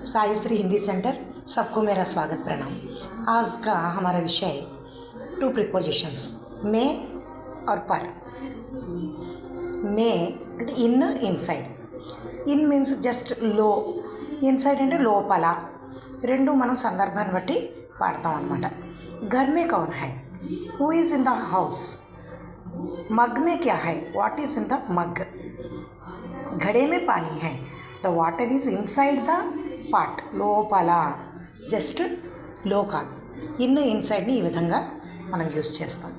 Sai Shri Hindi centre सबको मेरा स्वागत प्रणाम। आज का हमारा विषय टू प्रिपोजिशंस में और पर। మే అంటే in inside. In means just లో, ఇన్సైడ్ అంటే లోపల. రెండు మనం సందర్భాన్ని బట్టి వాడతాం అన్నమాట. घर में कौन है, who is in the house. Mug में क्या है, what is in the mug. घड़े में पानी है, the water is inside the pot, లోపల, జస్ట్ లో కాదు. ఇన్సైడ్ని ఈ విధంగా మనం యూస్ చేస్తాం.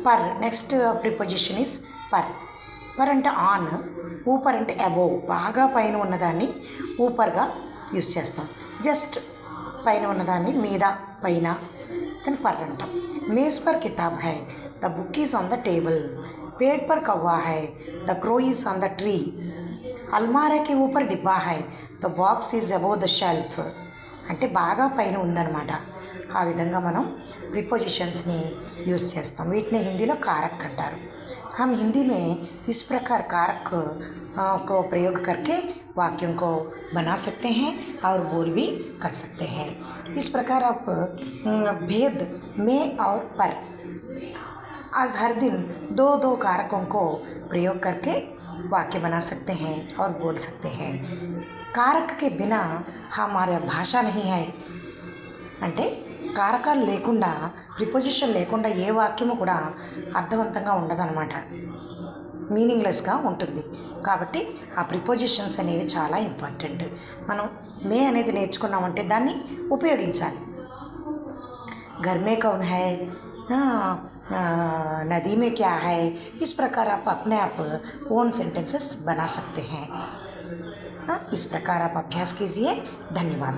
పర్ నెక్స్ట్ ప్రిపోజిషన్ ఈజ్ పర్. పర్ అంటే ఆన్, ఊపర్ అంటే అబోవ్, బాగా పైన ఉన్నదాన్ని ఊపర్గా యూస్ చేస్తాం. జస్ట్ పైన ఉన్నదాన్ని మీద, పైన, దాన్ని పర్ అంటాం. మేజ్ పర్ కితాబ్ హై, the book is on the table. पेड़ पर कौवा है, the crow is on the tree. అల్మారా కి ఊపర్ డిబ్బా హై, the box is above the shelf. అంటే బాగా పైన ఉందన్నమాట. ఆ విధంగా మనం ప్రిపోజిషన్స్ని యూజ్ చేస్తాం. వీటిని హిందీలో कारक అంటారు. हम हिंदी में इस प्रकार कारक को प्रयोग करके वाक्यों को बना सकते हैं और बोल भी कर सकते हैं. इस प्रकार आप भेद में और पर आज हर दिन दो दो कारकों को प्रयोग करके वाक्य बना सकते हैं और बोल सकते हैं. कारक के बिना हमारा भाषा नहीं है. అంటే కారకాలు లేకుండా, ప్రిపోజిషన్ లేకుండా ఏ వాక్యము కూడా అర్థవంతంగా ఉండదన్నమాట, మీనింగ్లెస్గా ఉంటుంది. కాబట్టి ఆ ప్రిపోజిషన్స్ అనేవి చాలా ఇంపార్టెంట్. మనం మే అనేది నేర్చుకున్నామంటే దాన్ని ఉపయోగించాలి. घर में कौन है, नदी में क्या है. इस प्रकार आप अपने आप ओन सेंटेंसेस बना सकते हैं. इस प्रकार आप अभ्यास कीजिए. धन्यवाद.